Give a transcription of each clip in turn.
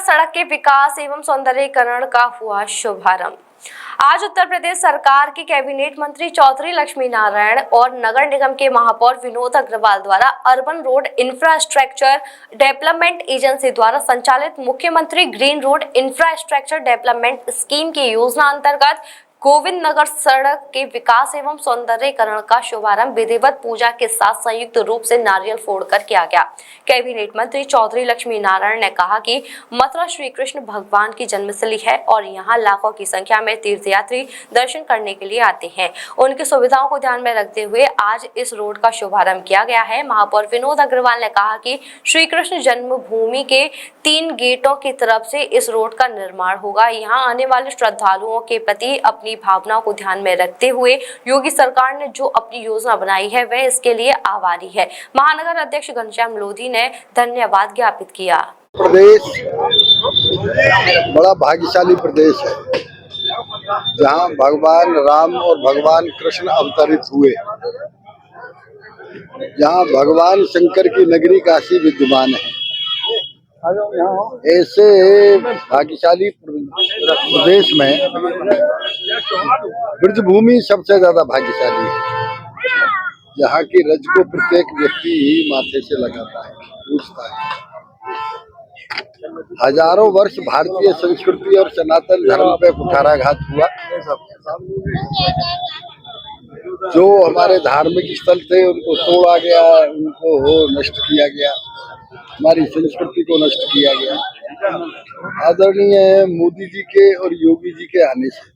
सड़क के विकास एवं सौंदर्यीकरण का हुआ शुभारंभ। आज उत्तर प्रदेश सरकार के कैबिनेट मंत्री चौधरी लक्ष्मी नारायण और नगर निगम के महापौर विनोद अग्रवाल द्वारा urban road infrastructure development agency द्वारा संचालित मुख्यमंत्री green road infrastructure development scheme की योजना अंतर्गत गोविंद नगर सड़क के विकास एवं सौंदर्यीकरण का शुभारंभ विधिवत पूजा के साथ संयुक्त रूप से नारियल फोड़कर किया गया। कैबिनेट मंत्री चौधरी लक्ष्मी नारायण ने कहा कि मथुरा श्री कृष्ण भगवान की जन्मस्थली है और यहाँ लाखों की संख्या में तीर्थयात्री दर्शन करने के लिए आते हैं। उनकी सुविधाओं को ध्यान में रखते हुए आज इस रोड का शुभारंभ किया गया है। महापौर विनोद अग्रवाल ने कहा कि श्री कृष्ण जन्मभूमि के 3 गेटों की तरफ से इस रोड का निर्माण होगा। यहाँ आने वाले श्रद्धालुओं के प्रति अपनी भावनाओं को ध्यान में रखते हुए योगी सरकार ने जो अपनी योजना बनाई है वह इसके लिए आभारी है। महानगर अध्यक्ष घनश्याम लोधी ने धन्यवाद ज्ञापित किया। प्रदेश बड़ा भाग्यशाली प्रदेश है जहां भगवान राम और भगवान कृष्ण अवतरित हुए, जहां भगवान शंकर की नगरी काशी विद्यमान है। ऐसे भाग्यशाली प्रदेश में ब्रजभूमि सबसे ज्यादा भाग्यशाली है, जहाँ की रज को प्रत्येक व्यक्ति ही माथे से लगाता है, पूछता है। हजारों वर्ष भारतीय संस्कृति और सनातन धर्म पे कुठाराघात हुआ। जो हमारे धार्मिक स्थल थे उनको तोड़ा गया, उनको नष्ट किया गया, हमारी संस्कृति को नष्ट किया गया। आदरणीय मोदी जी के और योगी जी के आने से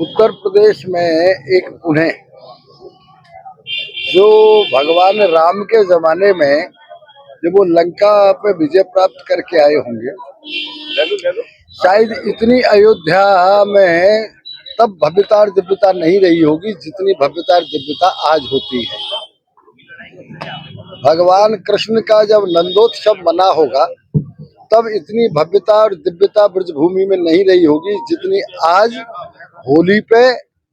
उत्तर प्रदेश में एक पुणे जो भगवान राम के जमाने में जब वो लंका पे विजय प्राप्त करके आए होंगे, शायद इतनी अयोध्या में तब भव्यता और दिव्यता नहीं रही होगी जितनी भव्यता और दिव्यता आज होती है। भगवान कृष्ण का जब नंदोत्सव मना होगा तब इतनी भव्यता और दिव्यता ब्रजभूमि में नहीं रही होगी जितनी आज होली पे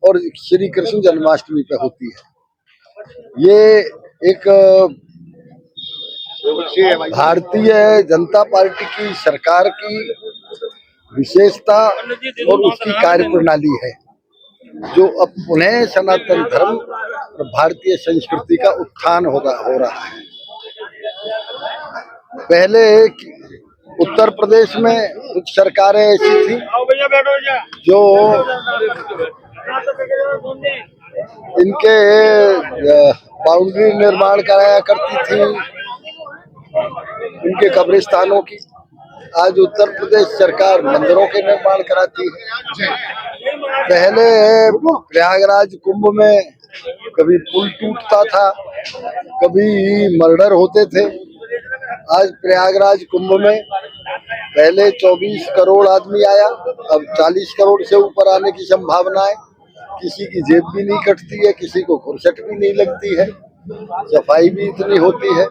और श्री कृष्ण जन्माष्टमी पे होती है। ये एक भारतीय जनता पार्टी की सरकार की विशेषता और उसकी कार्यप्रणाली है, जो अब पुनः सनातन धर्म और भारतीय संस्कृति का उत्थान हो रहा है। पहले उत्तर प्रदेश में कुछ सरकारें ऐसी थी जो इनके बाउंड्री निर्माण कराया करती थी, इनके कब्रिस्तानों की। आज उत्तर प्रदेश सरकार मंदिरों के निर्माण कराती है। पहले प्रयागराज कुंभ में कभी पुल टूटता था, कभी मर्डर होते थे। आज प्रयागराज कुंभ में पहले 24 करोड़ आदमी आया, अब 40 करोड़ से ऊपर आने की संभावना है। किसी की जेब भी नहीं कटती है, किसी को फुर्सत भी नहीं लगती है, सफाई भी इतनी होती है।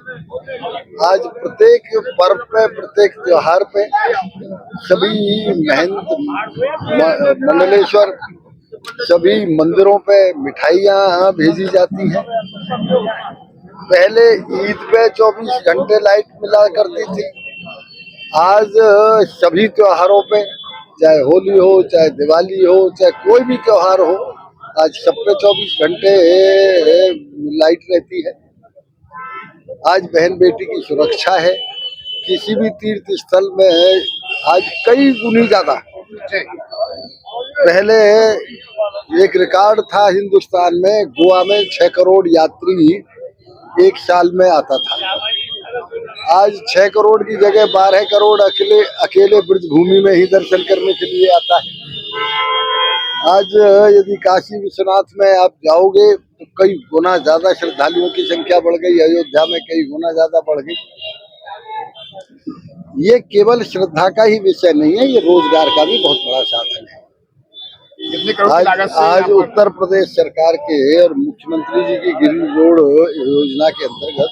आज प्रत्येक पर्व पे, प्रत्येक त्योहार पे सभी महंत मंडलेश्वर सभी मंदिरों पे मिठाइयाँ भेजी जाती हैं। पहले ईद पे 24 घंटे लाइट मिला करती थी, आज सभी त्योहारों पे, चाहे होली हो, चाहे दिवाली हो, चाहे कोई भी त्योहार हो, आज सब पे 24 घंटे लाइट रहती है। आज बहन बेटी की सुरक्षा है। किसी भी तीर्थ स्थल में आज कई गुनी ज्यादा। पहले एक रिकॉर्ड था हिंदुस्तान में, गोवा में 6 करोड़ यात्री एक साल में आता था। आज 6 करोड़ की जगह 12 करोड़ अकेले ब्रजभूमि में ही दर्शन करने के लिए आता है। आज यदि काशी विश्वनाथ में आप जाओगे तो कई गुना ज्यादा श्रद्धालुओं की संख्या बढ़ गई, अयोध्या में कई गुना ज्यादा बढ़ गई। ये केवल श्रद्धा का ही विषय नहीं है, ये रोजगार का भी बहुत बड़ा साधन है। आज उत्तर प्रदेश सरकार के और मुख्यमंत्री जी की ग्रीन रोड योजना के अंतर्गत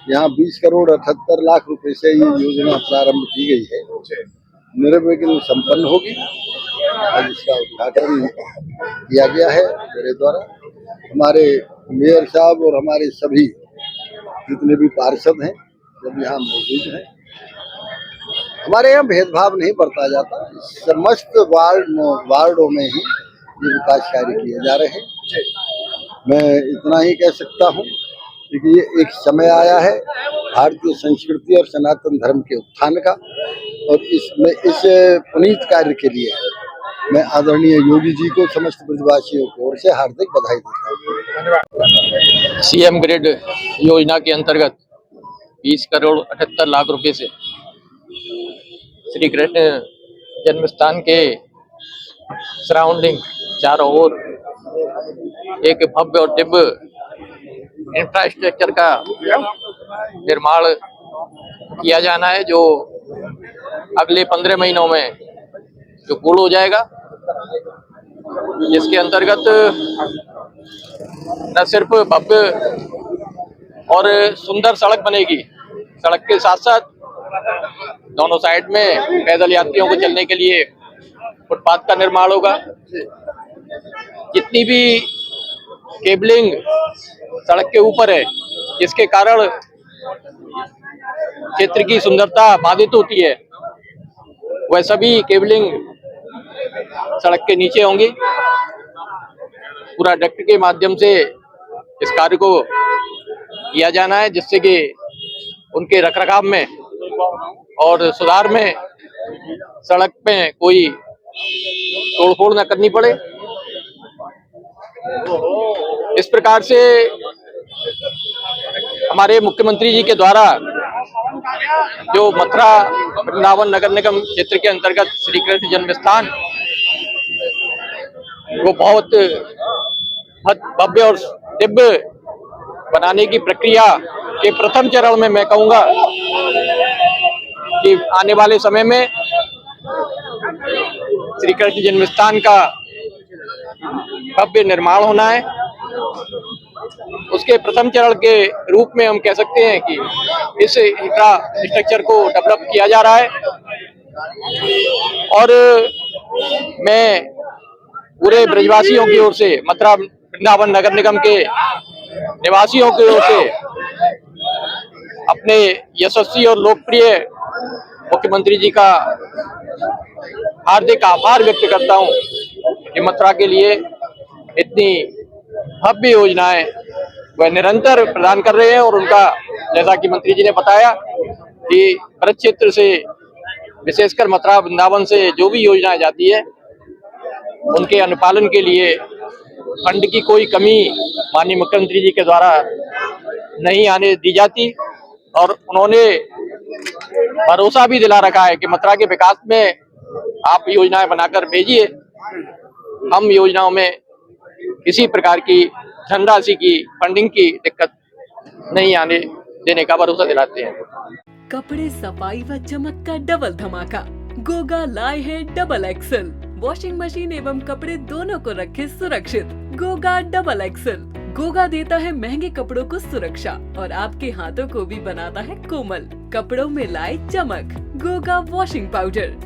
यहाँ 20 करोड़ 78 लाख रुपए से ये योजना प्रारंभ की गई है, निर्विघ्न संपन्न होगी। आज इसका उद्घाटन किया गया है मेरे द्वारा। हमारे मेयर साहब और हमारे सभी जितने भी पार्षद हैं सब यहाँ मौजूद हैं। हमारे यहाँ भेदभाव नहीं बरता जाता, समस्त वार्डों में ही ये विकास कार्य किए जा रहे हैं। मैं इतना ही कह सकता हूँ कि ये एक समय आया है भारतीय संस्कृति और सनातन धर्म के उत्थान का, और इसमें इस पुनीत कार्य के लिए मैं आदरणीय योगी जी को समस्त ब्रजवासियों की ओर से हार्दिक बधाई देता हूँ। सीएम ग्रिड योजना के अंतर्गत 20 करोड़ 78 लाख रुपए से श्री कृष्ण जन्म स्थान के सराउंडिंग चारों ओर एक भव्य और दिव्य इंफ्रास्ट्रक्चर का निर्माण किया जाना है, जो अगले 15 महीनों में जो पूर्ण हो जाएगा। जिसके अंतर्गत न सिर्फ भव्य और सुंदर सड़क बनेगी, सड़क के साथ साथ दोनों साइड में पैदल यात्रियों को चलने के लिए फुटपाथ का निर्माण होगा। जितनी भी केबलिंग सड़क के ऊपर है, जिसके कारण क्षेत्र की सुंदरता बाधित होती है, वह सभी केबलिंग सड़क के नीचे होंगी। पूरा डक्ट के माध्यम से इस कार्य को किया जाना है, जिससे कि उनके रखरखाव में और सुधार में सड़क में कोई तोड़फोड़ न करनी पड़े। इस प्रकार से हमारे मुख्यमंत्री जी के द्वारा जो मथुरा वृंदावन नगर निगम क्षेत्र के अंतर्गत श्री कृष्ण जन्म स्थान को बहुत भव्य और दिव्य बनाने की प्रक्रिया के प्रथम चरण में मैं कहूंगा कि आने वाले समय में श्री कृष्ण जन्म स्थान का भव्य निर्माण होना है। उसके प्रथम चरण के रूप में हम कह सकते हैं कि इस इंफ्रास्ट्रक्चर को डेवलप किया जा रहा है, और मैं पूरे ब्रजवासियों की ओर से, मथुरा वृंदावन नगर निगम के निवासियों की ओर से अपने यशस्वी और लोकप्रिय मुख्यमंत्री जी का हार्दिक आभार व्यक्त करता हूं कि मथुरा के लिए इतनी भव्य योजनाएं वह निरंतर प्रदान कर रहे हैं। और उनका, जैसा कि मंत्री जी ने बताया कि ब्रज क्षेत्र से, विशेषकर मथुरा वृंदावन से जो भी योजनाएं जाती है, उनके अनुपालन के लिए फंड की कोई कमी माननीय मुख्यमंत्री जी के द्वारा नहीं आने दी जाती। और उन्होंने भरोसा भी दिला रखा है कि मथुरा के विकास में आप योजनाएं बनाकर भेजिए, हम योजनाओं में किसी प्रकार की धनराशि की, फंडिंग की दिक्कत नहीं आने देने का भरोसा दिलाते हैं। कपड़े सफाई व चमक का डबल धमाका, गोगा लाए है डबल एक्सल। वॉशिंग मशीन एवं कपड़े दोनों को रखे सुरक्षित। Goga double axle. गोगा देता है महंगे कपड़ों को सुरक्षा और आपके हाथों को भी बनाता है कोमल। कपड़ों में लाए चमक। Goga washing powder.